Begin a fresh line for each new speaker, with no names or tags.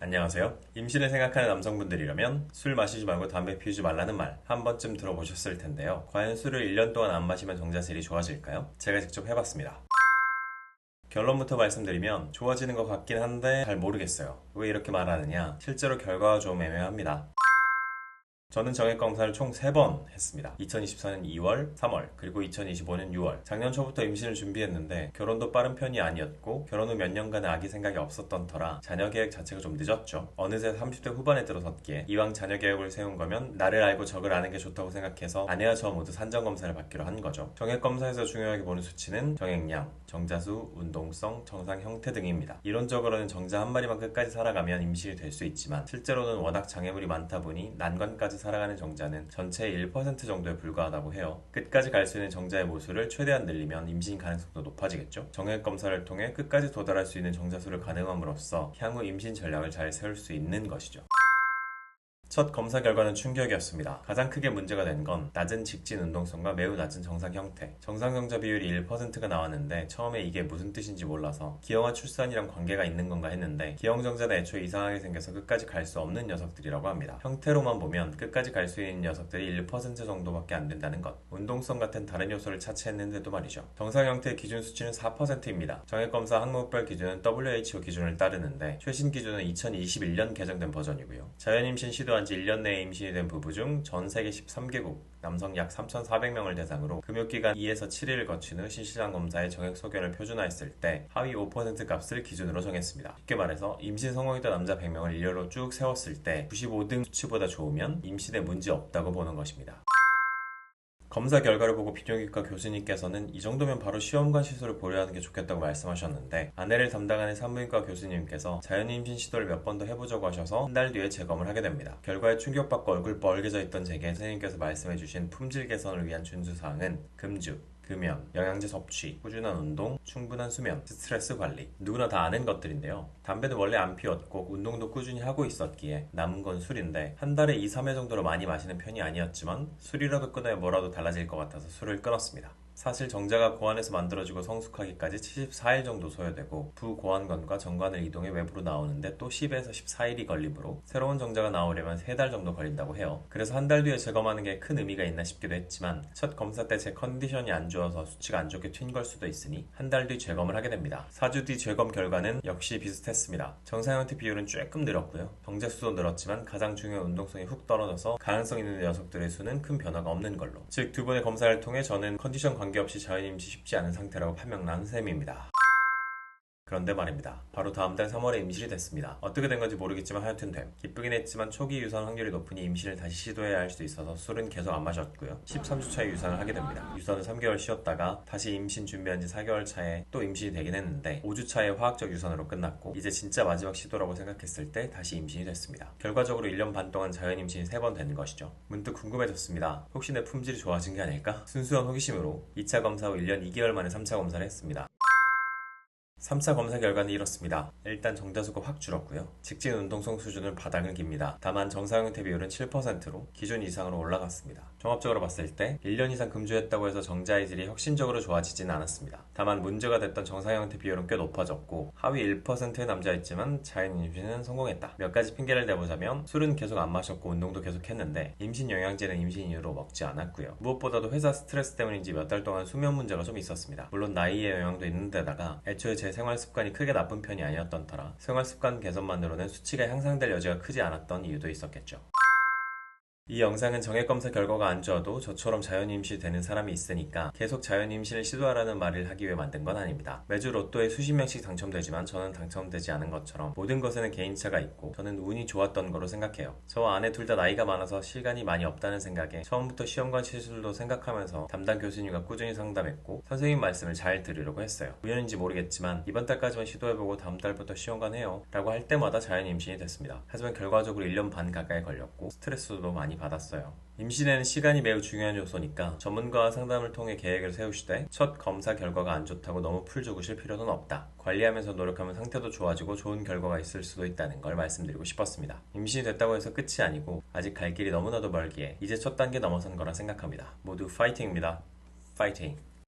안녕하세요. 임신을 생각하는 남성분들이라면 술 마시지 말고 담배 피우지 말라는 말 한 번쯤 들어보셨을 텐데요. 과연 술을 1년 동안 안 마시면 정자세일이 좋아질까요? 제가 직접 해봤습니다. 결론부터 말씀드리면 좋아지는 것 같긴 한데 잘 모르겠어요. 왜 이렇게 말하느냐? 실제로 결과가 좀 애매합니다. 저는 정액검사를 총 3번 했습니다. 2024년 2월, 3월, 그리고 2025년 6월. 작년 초부터 임신을 준비했는데 결혼도 빠른 편이 아니었고 결혼 후 몇 년간의 아기 생각이 없었던 터라 자녀 계획 자체가 좀 늦었죠. 어느새 30대 후반에 들어섰기에 이왕 자녀 계획을 세운 거면 나를 알고 적을 아는 게 좋다고 생각해서 아내와 저 모두 산정검사를 받기로 한 거죠. 정액검사에서 중요하게 보는 수치는 정액량, 정자수, 운동성, 정상 형태 등입니다. 이론적으로는 정자 한 마리만 끝까지 살아가면 임신이 될 수 있지만 실제로는 워낙 장애물이 많다 보니 난관까지 살아가는 정자는 전체의 1% 정도에 불과하다고 해요. 끝까지 갈 수 있는 정자의 모수를 최대한 늘리면 임신 가능성도 높아지겠죠. 정액 검사를 통해 끝까지 도달할 수 있는 정자수를 가늠함으로써 향후 임신 전략을 잘 세울 수 있는 것이죠. 첫 검사 결과는 충격이었습니다. 가장 크게 문제가 된 건 낮은 직진 운동성과 매우 낮은 정상 형태. 정상 정자 비율이 1%가 나왔는데 처음에 이게 무슨 뜻인지 몰라서 기형아 출산이랑 관계가 있는 건가 했는데 기형 정자는 애초에 이상하게 생겨서 끝까지 갈 수 없는 녀석들이라고 합니다. 형태로만 보면 끝까지 갈 수 있는 녀석들이 1% 정도밖에 안 된다는 것. 운동성 같은 다른 요소를 차치했는데도 말이죠. 정상 형태의 기준 수치는 4%입니다. 정액검사 항목별 기준은 WHO 기준을 따르는데 최신 기준은 2021년 개정된 버전이고요. 자연임신 시도한 지 1년 내에 임신이 된 부부 중 전 세계 13개국 남성 약 3,400명을 대상으로 금욕기간 2에서 7일을 거친 후 신실한 검사의 정액 소견을 표준화했을 때 하위 5% 값을 기준으로 정했습니다. 쉽게 말해서 임신 성공했던 남자 100명을 일렬로 쭉 세웠을 때 95등 수치보다 좋으면 임신에 문제 없다고 보는 것입니다. 검사 결과를 보고 비뇨기과 교수님께서는 이 정도면 바로 시험관 시술을 고려하는 게 좋겠다고 말씀하셨는데 아내를 담당하는 산부인과 교수님께서 자연임신 시도를 몇 번 더 해보자고 하셔서 한 달 뒤에 재검을 하게 됩니다. 결과에 충격받고 얼굴 뻘개져 있던 제게 선생님께서 말씀해주신 품질 개선을 위한 준수사항은 금주, 금연, 영양제 섭취, 꾸준한 운동, 충분한 수면, 스트레스 관리. 누구나 다 아는 것들인데요. 담배는 원래 안 피웠고 운동도 꾸준히 하고 있었기에 남은 건 술인데 한 달에 2, 3회 정도로 많이 마시는 편이 아니었지만 술이라도 끊어야 뭐라도 달라질 것 같아서 술을 끊었습니다. 사실 정자가 고안에서 만들어지고 성숙하기까지 74일 정도 소요되고 부고안관과 정관을 이동해 외부로 나오는데 또 10에서 14일이 걸리므로 새로운 정자가 나오려면 3달 정도 걸린다고 해요. 그래서 한 달 뒤에 재검하는 게 큰 의미가 있나 싶기도 했지만 첫 검사 때 제 컨디션이 안 좋아서 수치가 안 좋게 튄 걸 수도 있으니 한 달 뒤 재검을 하게 됩니다. 4주 뒤 재검 결과는 역시 비슷했습니다. 정상 형태 비율은 조금 늘었고요. 정자수도 늘었지만 가장 중요한 운동성이 훅 떨어져서 가능성 있는 녀석들의 수는 큰 변화가 없는 걸로. 즉 두 번의 검사를 통해 저는 컨디션 관계없이 자연임신 쉽지 않은 상태라고 판명난 셈입니다. 그런데 말입니다. 바로 다음 달 3월에 임신이 됐습니다. 어떻게 된 건지 모르겠지만 하여튼 됨. 기쁘긴 했지만 초기 유산 확률이 높으니 임신을 다시 시도해야 할 수도 있어서 술은 계속 안 마셨고요. 13주 차에 유산을 하게 됩니다. 유산을 3개월 쉬었다가 다시 임신 준비한 지 4개월 차에 또 임신이 되긴 했는데 5주 차에 화학적 유산으로 끝났고 이제 진짜 마지막 시도라고 생각했을 때 다시 임신이 됐습니다. 결과적으로 1년 반 동안 자연 임신이 3번 된 것이죠. 문득 궁금해졌습니다. 혹시 내 품질이 좋아진 게 아닐까? 순수한 호기심으로 2차 검사 후 1년 2개월 만에 3차 검사를 했습니다. 3차 검사 결과는 이렇습니다. 일단 정자수가 확 줄었고요. 직진 운동성 수준은 바닥을 깁니다. 다만 정상 형태 비율은 7%로 기준 이상으로 올라갔습니다. 종합적으로 봤을 때 1년 이상 금주했다고 해서 정자의 질이 혁신적으로 좋아지지는 않았습니다. 다만 문제가 됐던 정상 형태 비율은 꽤 높아졌고 하위 1%의 남자였지만 자연 임신은 성공했다. 몇 가지 핑계를 대보자면 술은 계속 안 마셨고 운동도 계속 했는데 임신 영양제는 임신 이후로 먹지 않았고요. 무엇보다도 회사 스트레스 때문인지 몇 달 동안 수면 문제가 좀 있었습니다. 물론 나이의 영향도 있는 데다가 애초에 제 생활 습관이 크게 나쁜 편이 아니었던 터라 생활 습관 개선만으로는 수치가 향상될 여지가 크지 않았던 이유도 있었겠죠. 이 영상은 정액검사 결과가 안 좋아도 저처럼 자연임신이 되는 사람이 있으니까 계속 자연임신을 시도하라는 말을 하기 위해 만든 건 아닙니다. 매주 로또에 수십 명씩 당첨되지만 저는 당첨되지 않은 것처럼 모든 것에는 개인차가 있고 저는 운이 좋았던 거로 생각해요. 저와 아내 둘 다 나이가 많아서 시간이 많이 없다는 생각에 처음부터 시험관 시술도 생각하면서 담당 교수님과 꾸준히 상담했고 선생님 말씀을 잘 들으려고 했어요. 우연인지 모르겠지만 이번 달까지만 시도해보고 다음 달부터 시험관 해요 라고 할 때마다 자연임신이 됐습니다. 하지만 결과적으로 1년 반 가까이 걸렸고 스트레스도 많이 받았어요. 임신에는 시간이 매우 중요한 요소니까 전문가와 상담을 통해 계획을 세우시되 첫 검사 결과가 안 좋다고 너무 풀 죽으실 필요는 없다. 관리하면서 노력하면 상태도 좋아지고 좋은 결과가 있을 수도 있다는 걸 말씀드리고 싶었습니다. 임신이 됐다고 해서 끝이 아니고 아직 갈 길이 너무나도 멀기에 이제 첫 단계 넘어선 거라 생각합니다. 모두 파이팅입니다. 파이팅!